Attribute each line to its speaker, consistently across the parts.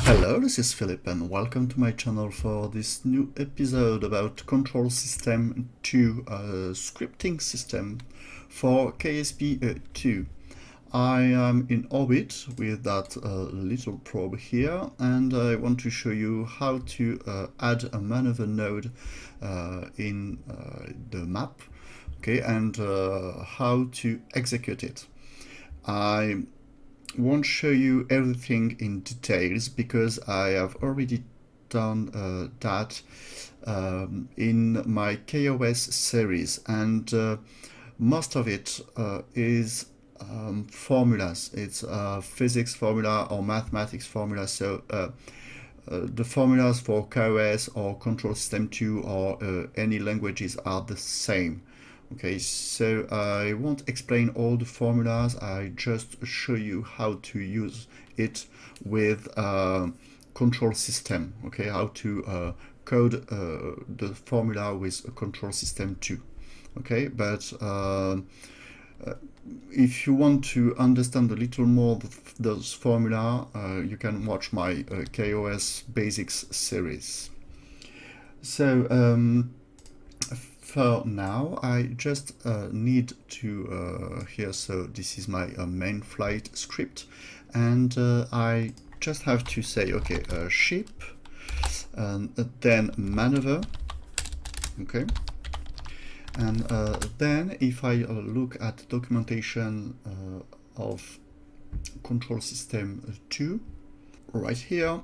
Speaker 1: Hello, this is Philip and welcome to my channel for this new episode about Kontrol System 2 scripting system for KSP2. I am in orbit with that little probe here, and I want to show you how to add a maneuver node in the map, okay, and how to execute it. I won't show you everything in details because I have already done that in my KOS series, and most of it is formulas. It's physics formula or mathematics formula. So the formulas for KOS or Kontrol System 2 or any languages are the same. Okay, so I won't explain all the formulas, I just show you how to use it with Kontrol System, okay, how to code the formula with a Kontrol System 2, okay, but if you want to understand a little more those formula, you can watch my KOS Basics series. So for now, I just need to here, so this is my main flight script, and I just have to say, okay, ship, and then maneuver, okay, and then if I look at the documentation of Kontrol System 2, right here,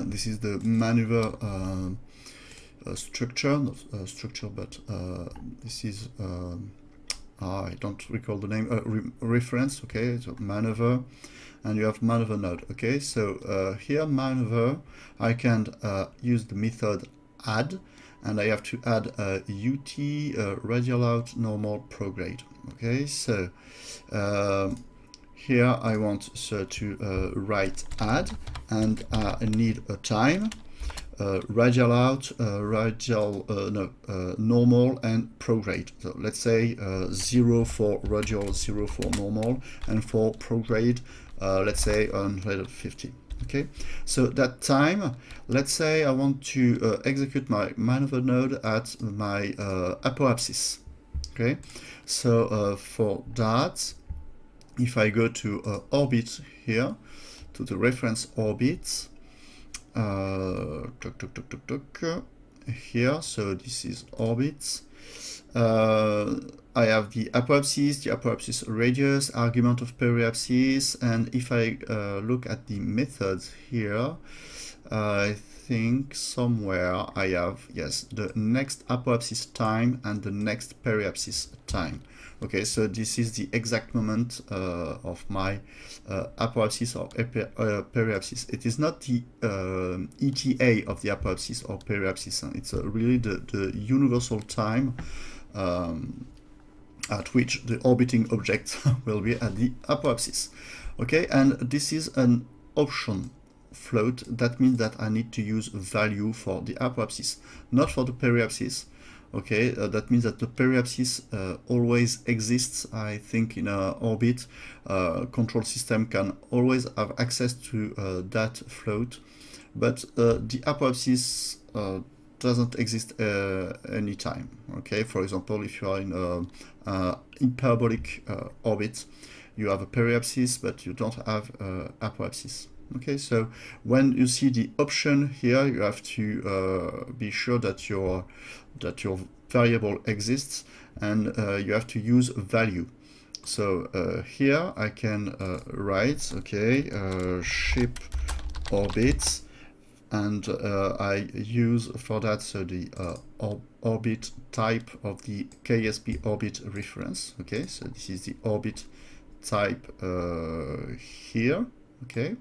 Speaker 1: this is the maneuver structure, not structure, but this is I don't recall the name, reference, okay, so maneuver, and you have maneuver node, okay, so here maneuver, I can use the method add, and I have to add UT radial out normal prograde, okay, so here I want to write add, and I need a time, radial out, normal, and prograde. So let's say 0 for radial, 0 for normal, and for prograde, let's say 150. Okay, so that time, let's say I want to execute my maneuver node at my apoapsis. Okay, so for that, if I go to orbit here, to the reference orbit, here, so this is orbits. I have the apoapsis radius, argument of periapsis, and if I look at the methods here, I think somewhere I have, yes, the next apoapsis time and the next periapsis time. Okay, so this is the exact moment of my apoapsis or periapsis. It is not the ETA of the apoapsis or periapsis. It's really the universal time at which the orbiting object will be at the apoapsis. Okay, and this is an option float. That means that I need to use value for the apoapsis, not for the periapsis. Okay, that means that the periapsis always exists. I think in an orbit, Kontrol System can always have access to that float, but the apoapsis doesn't exist anytime. Okay, for example, if you are in a hyperbolic orbit, you have a periapsis, but you don't have apoapsis. Okay, so when you see the option here, you have to be sure that your variable exists, and you have to use a value. So here I can write, okay, ship orbits, and I use for that, so the orbit type of the KSP orbit reference. Okay, so this is the orbit type here, okay,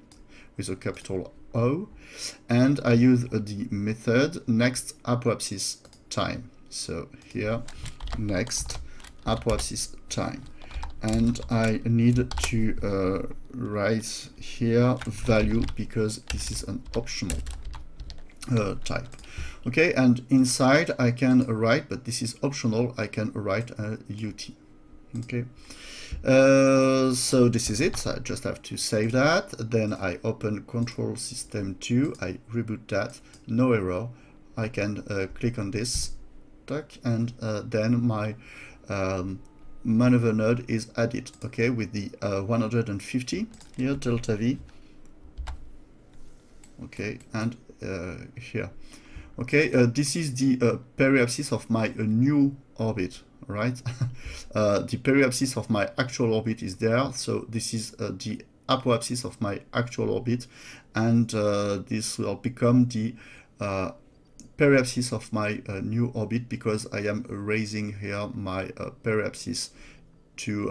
Speaker 1: with a capital O, and I use the method next apoapsis time. So here, next apoapsis time, and I need to write here value because this is an optional type. Okay, and inside I can write, but this is optional, I can write a UT. Okay, So this is it. I just have to save that. Then I open Kontrol System 2. I reboot that. No error. I can click on this, and then my maneuver node is added. Okay, with the 150 here, delta V. Okay, and here. Okay, this is the periapsis of my new orbit, right? The periapsis of my actual orbit is there, so this is the apoapsis of my actual orbit, and this will become the periapsis of my new orbit, because I am raising here my periapsis to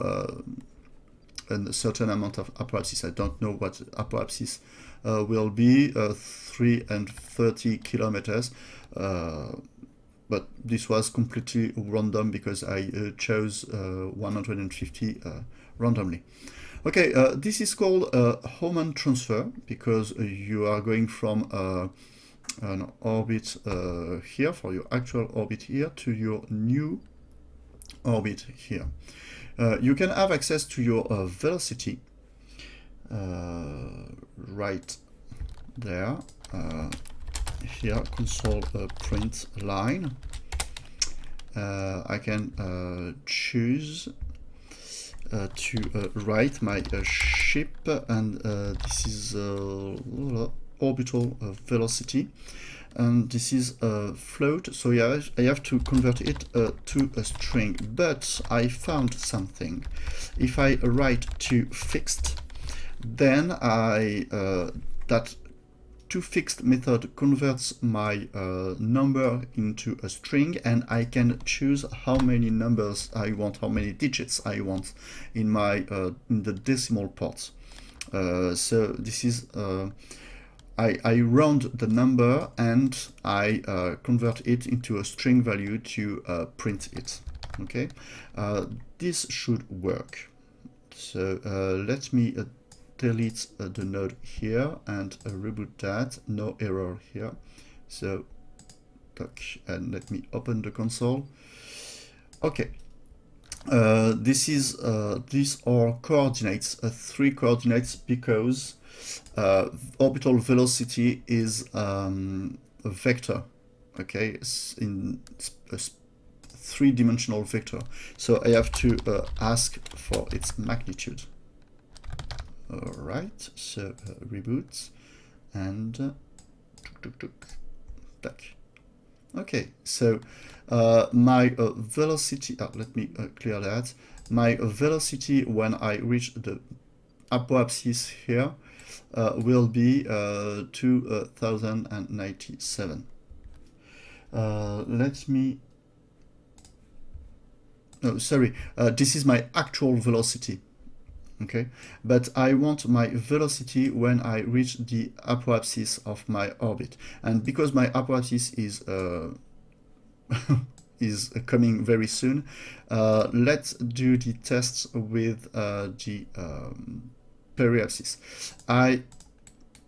Speaker 1: a certain amount of apoapsis. I don't know what apoapsis will be, 330 kilometers, but this was completely random because I chose 150 randomly. Okay, this is called Hohmann Transfer, because you are going from an orbit here, for your actual orbit here, to your new orbit here. You can have access to your velocity right there. Here, console print line. I can choose to write my ship, and this is orbital velocity, and this is a float, so I have to convert it to a string. But I found something. If I write to fixed, then that toFixed method converts my number into a string, and I can choose how many numbers I want, how many digits I want in my in the decimal parts. So this is I round the number and I convert it into a string value to print it. Okay, this should work. So let me delete the node here and reboot that. No error here. So and let me open the console. Okay. These are coordinates, 3 coordinates, because orbital velocity is a vector. Okay, it's in a 3-dimensional vector. So I have to ask for its magnitude. All right, so reboot and back. Okay, so my velocity, let me clear that. My velocity when I reach the apoapsis here will be 2097. Let me, no, sorry, this is my actual velocity. Okay, but I want my velocity when I reach the apoapsis of my orbit, and because my apoapsis is is coming very soon, let's do the tests with the periapsis. I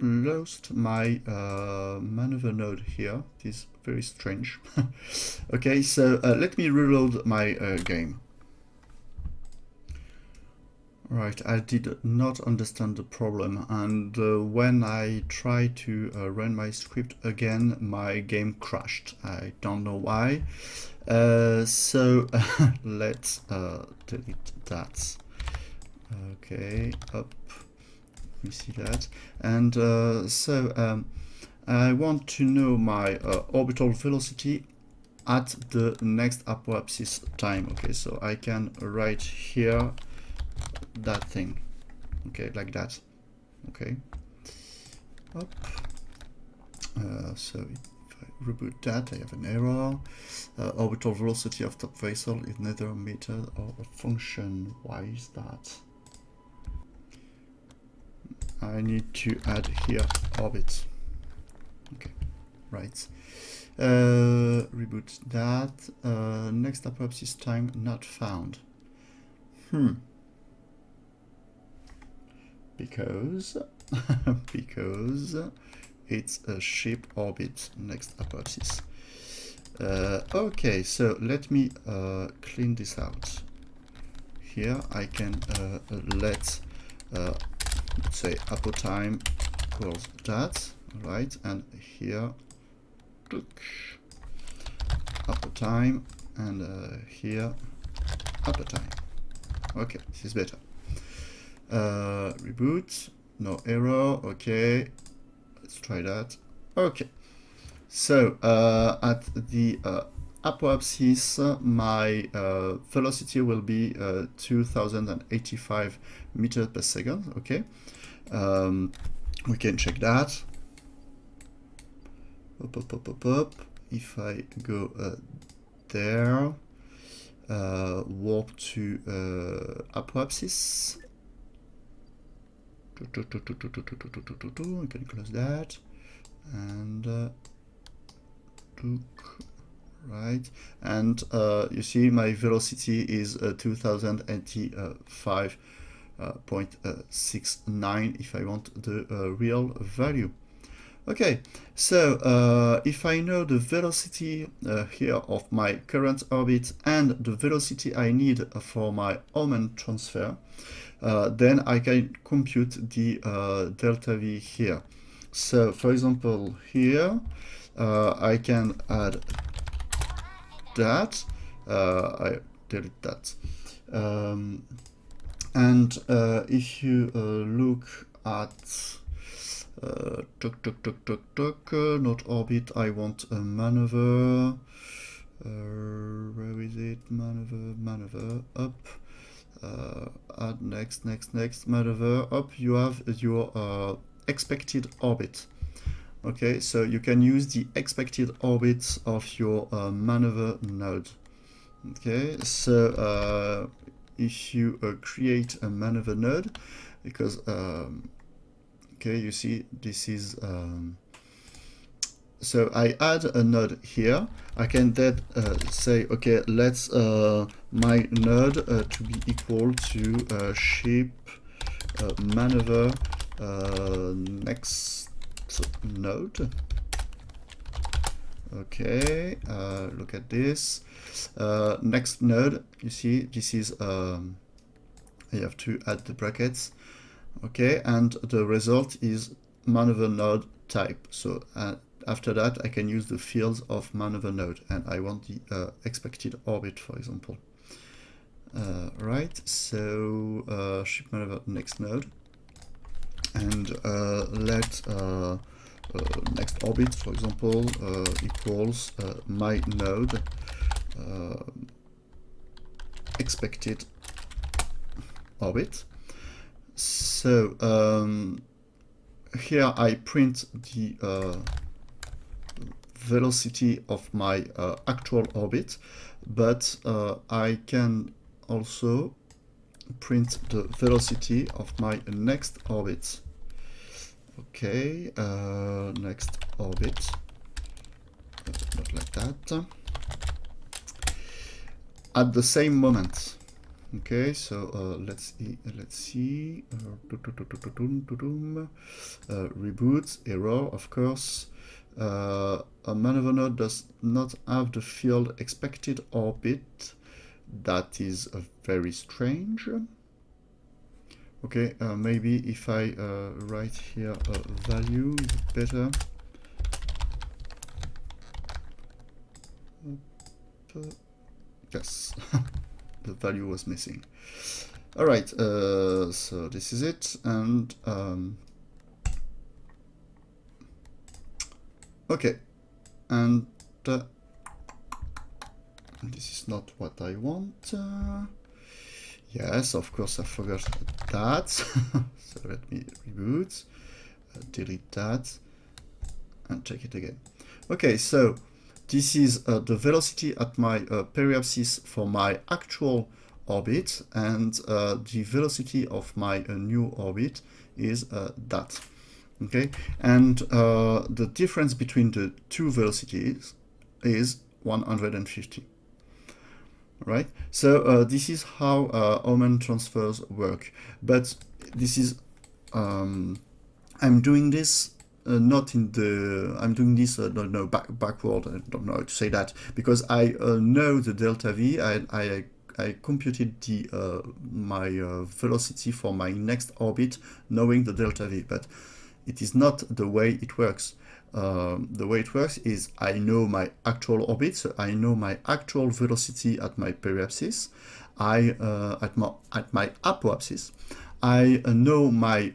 Speaker 1: lost my maneuver node here. It is very strange. Okay, so let me reload my game. Right, I did not understand the problem, and when I tried to run my script again, my game crashed. I don't know why. So let's delete that. Okay, up. Let me see that. And so I want to know my orbital velocity at the next apoapsis time. Okay, so I can write here that thing, okay, like that. Okay, up. So if I reboot that, I have an error. Orbital velocity of top vessel is neither a method or a function. Why is that? I need to add here orbit. Okay, right. Reboot that. Next apoapsis time not found. Because because it's a ship orbit next apoapsis. Okay, so let me clean this out here I can let let's say apo time equals that, right? And here apo time, and here apo time. Okay, this is better. Reboot, no error. Okay, let's try that. Okay, so at the apoapsis, my velocity will be 2085 meters per second. Okay, we can check that. Up. If I go there, warp to apoapsis. I can close that and right, and you see my velocity is 2085.69 if I want the real value. Okay, so if I know the velocity here of my current orbit and the velocity I need for my Hohmann transfer, then I can compute the delta V here. So for example here I can add that, I delete that, and if you look at not orbit, I want a maneuver, where is it, maneuver, up, add next, maneuver, up, you have your expected orbit. Okay, so you can use the expected orbit of your maneuver node. Okay, so if you create a maneuver node, because okay, you see this is so I add a node here. I can then say, okay, let's my node to be equal to ship maneuver next node. Okay, look at this. Next node, you see this is I have to add the brackets. Okay, and the result is maneuver node type. So after that I can use the fields of maneuver node, and I want the expected orbit, for example. Right, so ship maneuver next node, and let next orbit, for example, equals my node expected orbit. So here I print the velocity of my actual orbit, but I can also print the velocity of my next orbit. Okay, next orbit, not like that, at the same moment. Okay, so let's see, reboot, error, of course. A maneuver node does not have the field expected orbit. That is very strange. Okay, maybe if I write here a value, is it better? Yes. The value was missing. All right, so this is it, and okay, and this is not what I want. Yes, of course, I forgot that. So let me reboot, delete that, and check it again. Okay, so this is the velocity at my periapsis for my actual orbit, and the velocity of my new orbit is that. Okay, and the difference between the two velocities is 150. Right, so this is how Hohmann transfers work, but this is I'm doing this not in the, I'm doing this backward, I don't know how to say that, because I know the delta V, I computed the my velocity for my next orbit, knowing the delta v, but it is not the way it works. The way it works is I know my actual orbit, so I know my actual velocity at my periapsis, at my apoapsis. I know my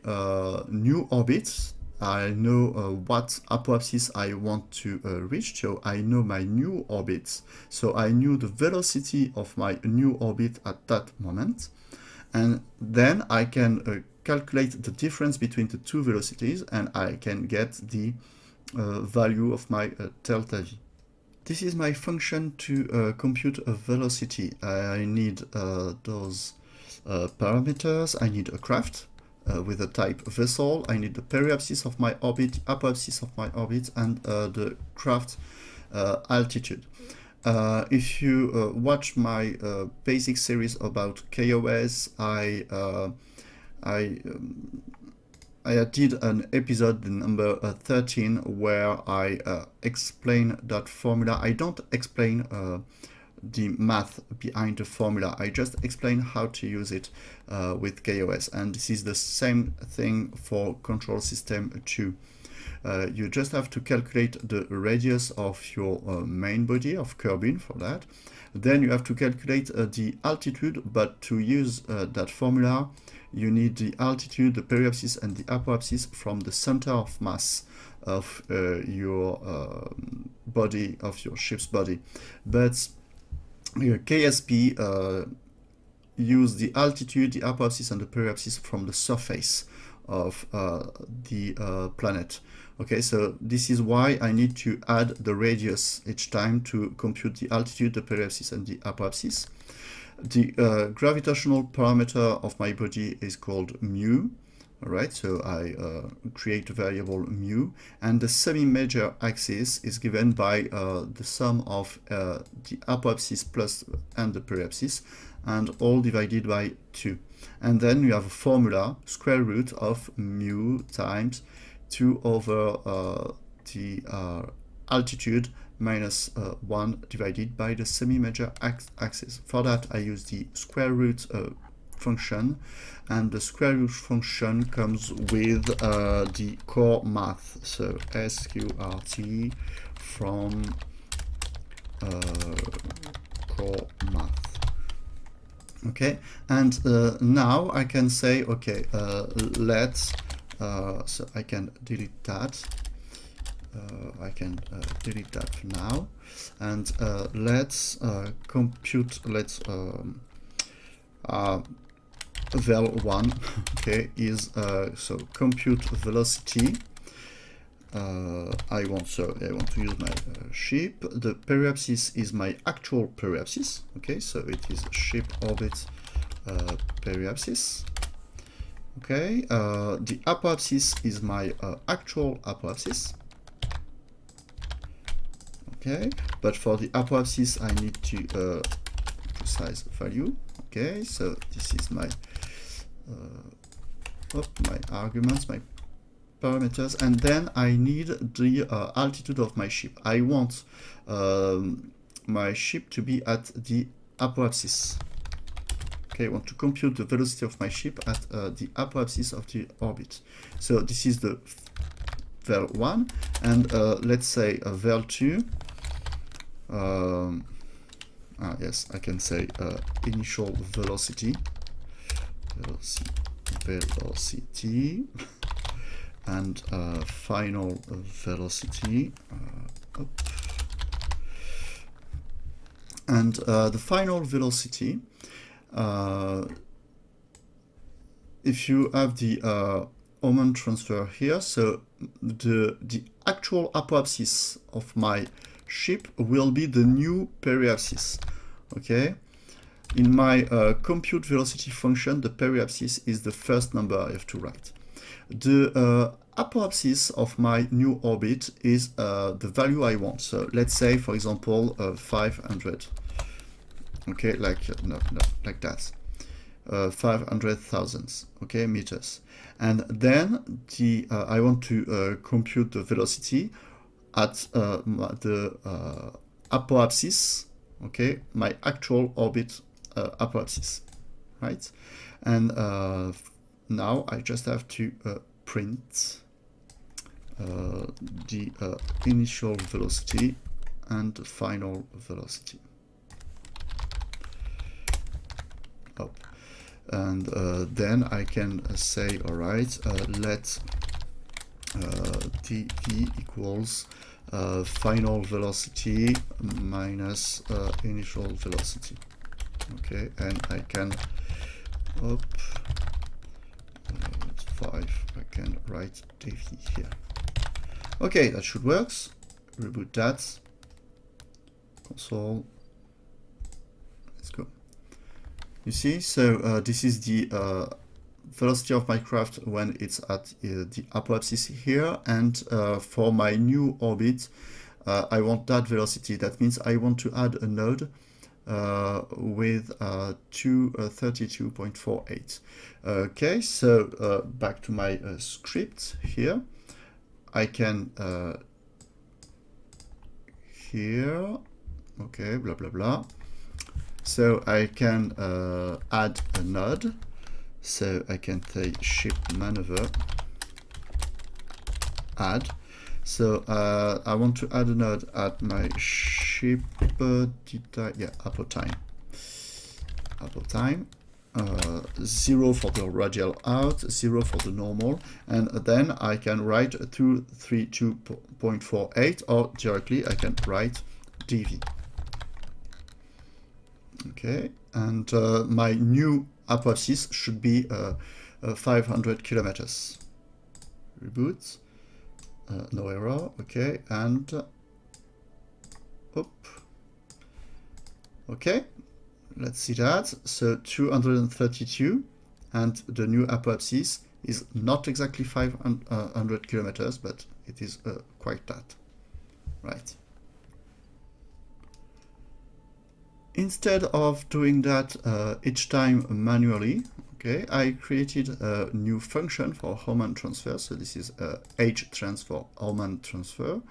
Speaker 1: new orbit. I know what apoapsis I want to reach, so I know my new orbits. So I knew the velocity of my new orbit at that moment, and then I can calculate the difference between the two velocities, and I can get the value of my delta v. This is my function to compute a velocity. I need those parameters. I need a craft with a type vessel. I need the periapsis of my orbit, apoapsis of my orbit, and the craft altitude. If you watch my basic series about KOS, I did an episode, number 13, where I explain that formula. I don't explain the math behind the formula. I just explain how to use it with KOS. And this is the same thing for Kontrol System 2. You just have to calculate the radius of your main body of Kerbin for that. Then you have to calculate the altitude, but to use that formula, you need the altitude, the periapsis, and the apoapsis from the center of mass of your body, of your ship's body. But KSP use the altitude, the apoapsis, and the periapsis from the surface of the planet. Okay, so this is why I need to add the radius each time to compute the altitude, the periapsis, and the apoapsis. The gravitational parameter of my body is called mu. All right, so I create a variable mu, and the semi-major axis is given by the sum of the apoapsis plus and the periapsis, and all divided by 2. And then you have a formula, square root of mu times 2 over the altitude minus 1 divided by the semi-major axis. For that, I use the square root function, and the square root function comes with the core math, so sqrt from core math. Okay, and now I can say, okay, let's so I can delete that. I can delete that for now, and let's compute. Let's vel1, okay, is so compute velocity. I want to use my ship. The periapsis is my actual periapsis. Okay, so it is ship orbit periapsis. Okay, the apoapsis is my actual apoapsis. Okay, but for the apoapsis I need to precise value. Okay, so this is my my arguments, my parameters, and then I need the altitude of my ship. I want my ship to be at the apoapsis. Okay, I want to compute the velocity of my ship at the apoapsis of the orbit. So this is the vel1, and let's say vel2. Yes, I can say initial velocity, and final velocity. And the final velocity, if you have the Hohmann transfer here, so the actual apoapsis of my ship will be the new periapsis. Okay, in my compute velocity function, the periapsis is the first number I have to write. The apoapsis of my new orbit is the value I want. So let's say, for example, 500. Okay, like like that, 500,000. Okay, meters. And then the I want to compute the velocity at the apoapsis. Okay, my actual orbit apoapsis, right? And now I just have to print the initial velocity and the final velocity. Oh. And then I can say, all right, let dv equals final velocity minus initial velocity. Okay, and I can, it's 5, I can write dv here. Okay, that should work. Reboot that. Console. Let's go. You see, so this is the velocity of my craft when it's at the apoapsis here, and for my new orbit, I want that velocity. That means I want to add a node with 232.48. Okay, so back to my script here. I can here, okay, blah blah blah. So I can add a node. So I can say ship maneuver add. So I want to add a node at my ship apo time. 0 for the radial out, 0 for the normal, and then I can write 232.48, or directly I can write dv. Okay, and my new apoapsis should be 500 kilometers. Reboot, no error. Okay, and okay, let's see that. So 232, and the new apoapsis is not exactly 500 kilometers, but it is quite that, right? Instead of doing that each time manually, okay, I created a new function for Hohmann Transfer. So this is htrans for Hohmann Transfer.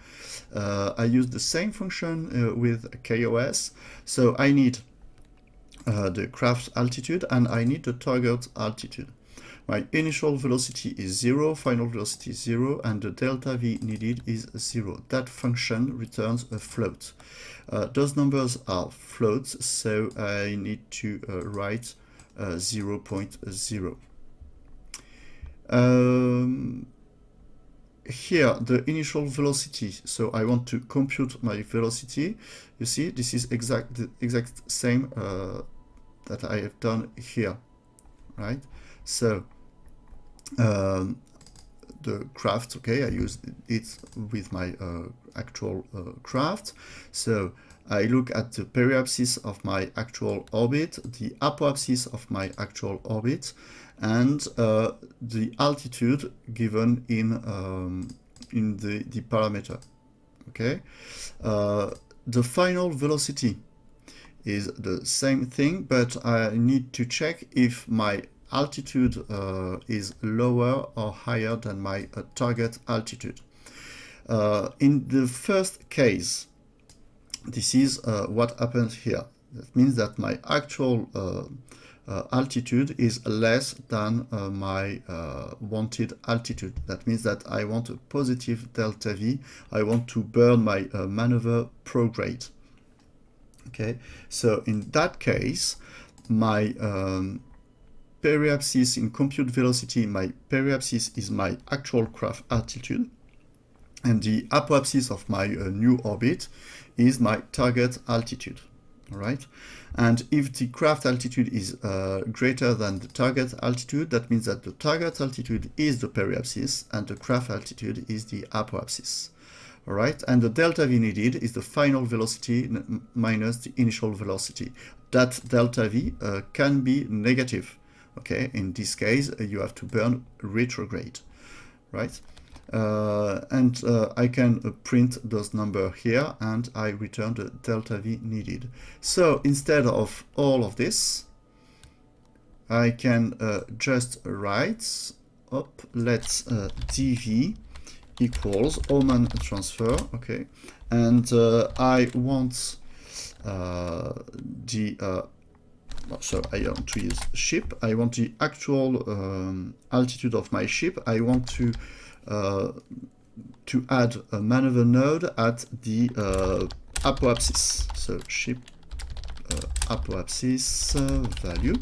Speaker 1: I use the same function with KOS. So I need the craft altitude and I need the target altitude. My initial velocity is 0, final velocity is 0, and the delta V needed is 0. That function returns a float. Those numbers are floats, so I need to write 0.0. Here, the initial velocity, so I want to compute my velocity. You see, this is the exact same that I have done here, right? So the craft, okay, I use it with my actual craft. So I look at the periapsis of my actual orbit, the apoapsis of my actual orbit, and the altitude given in the parameter. Okay, the final velocity is the same thing, but I need to check if my altitude is lower or higher than my target altitude. In the first case, this is what happens here. That means that my actual altitude is less than my wanted altitude. That means that I want a positive delta V. I want to burn my maneuver prograde. Okay, so in that case, my periapsis in compute velocity, my periapsis is my actual craft altitude, and the apoapsis of my new orbit is my target altitude. All right, and if the craft altitude is greater than the target altitude, that means that the target altitude is the periapsis and the craft altitude is the apoapsis. All right, and the delta V needed is the final velocity minus the initial velocity. That delta V can be negative. Okay, in this case, you have to burn retrograde, right? And I can print those numbers here, and I return the delta V needed. So instead of all of this, I can just write up, let's dv equals Hohmann transfer, okay, and I want the so I want to use ship. I want the actual altitude of my ship. I want to add a maneuver node at the apoapsis. So ship apoapsis value,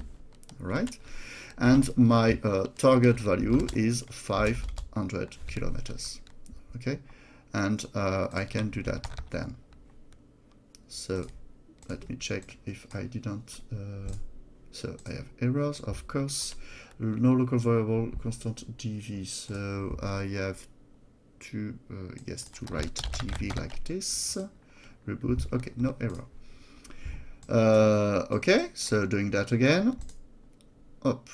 Speaker 1: right? And my target value is 500 kilometers. Okay, and I can do that then. So let me check if I didn't. So I have errors, of course. No local variable, constant dv. So I have to yes, to write dv like this. Reboot. Okay, no error. Okay, so doing that again. Up.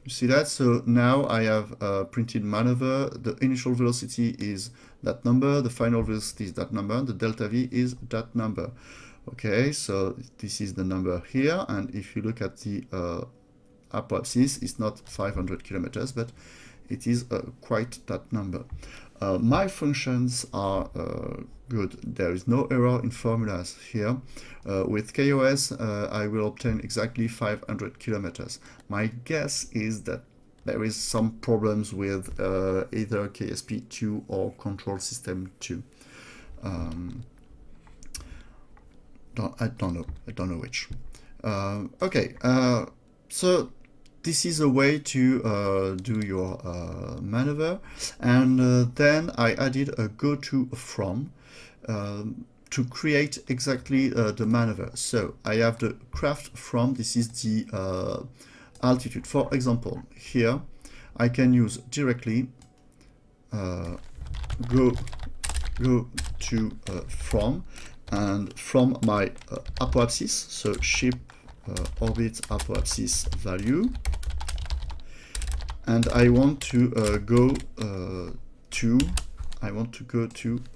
Speaker 1: You see that? So now I have printed maneuver. The initial velocity is that number, the final velocity is that number, the delta v is that number. Okay, so this is the number here, and if you look at the apoapsis, it's not 500 kilometers, but it is quite that number. My functions are good. There is no error in formulas here. With KOS, I will obtain exactly 500 kilometers. My guess is that there is some problems with either KSP2 or Kontrol System 2. I don't know which. Okay, so this is a way to do your maneuver, and then I added a go to from to create exactly the maneuver. So I have the craft from, this is the altitude. For example, here I can use directly go to from, and from my apoapsis, so ship orbit apoapsis value, and I want to go to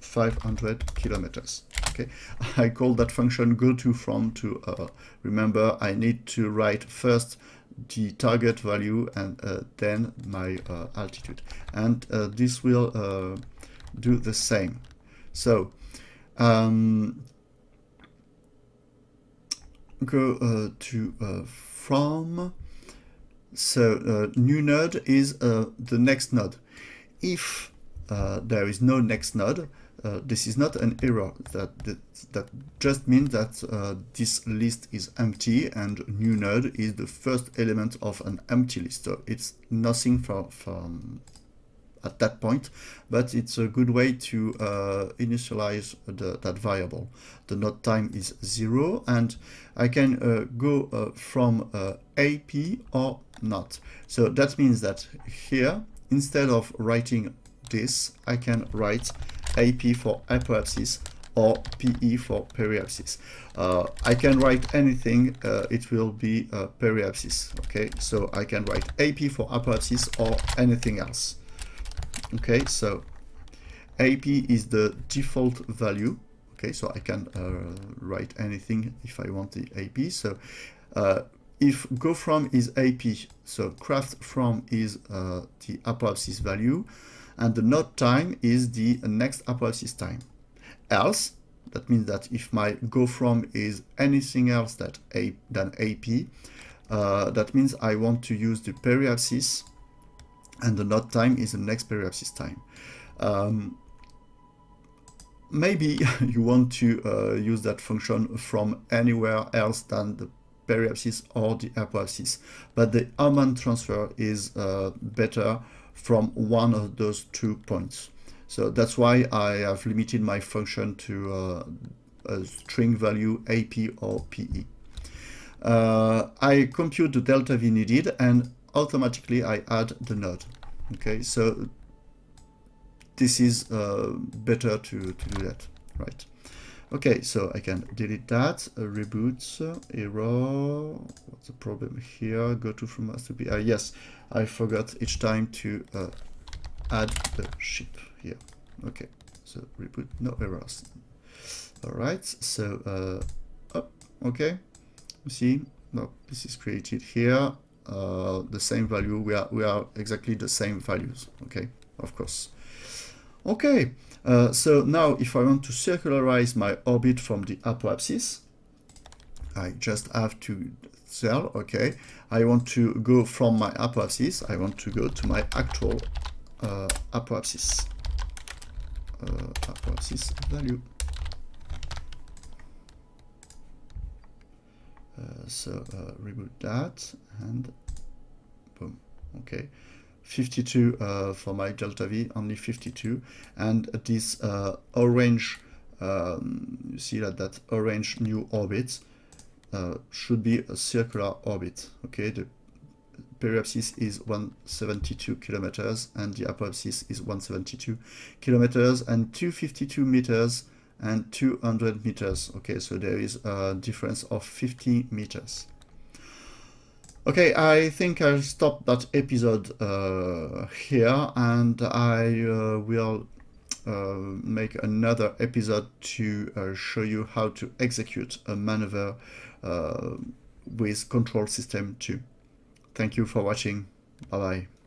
Speaker 1: 500 kilometers. Okay, I call that function go to from to remember I need to write first the target value and then my altitude, and this will do the same. So go to from. So new node is the next node. If there is no next node, this is not an error. That just means that this list is empty, and new node is the first element of an empty list. So it's nothing from at that point, but it's a good way to initialize that variable. The node time is 0, and I can go from AP or not. So that means that here, instead of writing this, I can write AP for apoapsis or PE for periapsis. I can write anything, it will be periapsis. Okay, so I can write AP for apoapsis or anything else. Okay, so AP is the default value. Okay, so I can write anything if I want the AP. So if go from is AP, so craft from is the apoapsis value, and the node time is the next apoapsis time. Else, that means that if my go from is anything else than AP, that means I want to use the periapsis, and the node time is the next periapsis time. Maybe you want to use that function from anywhere else than the periapsis or the apoapsis, but the Hohmann transfer is better from one of those 2 points. So that's why I have limited my function to a string value AP or PE. I compute the delta V needed, and automatically I add the node. Okay, so this is better to do that, right? Okay, so I can delete that, reboot, error, what's the problem here? Go to from has to be, yes, I forgot each time to add the ship here. Okay, so reboot, no errors. All right, so, okay, you see, no, this is created here. The same value, we are exactly the same values, okay, of course. Okay, so now if I want to circularize my orbit from the apoapsis, I just have to cell. Okay, I want to go from my apoapsis. I want to go to my actual apoapsis. Apoapsis value. So reboot that and boom. Okay, 52 for my delta V, only 52, and this orange, you see that orange new orbit should be a circular orbit. Okay, the periapsis is 172 kilometers and the apoapsis is 172 kilometers and 252 meters and 200 meters. Okay, so there is a difference of 50 meters. Okay, I think I'll stop that episode here, and I will make another episode to show you how to execute a maneuver with Kontrol System 2. Thank you for watching. Bye bye.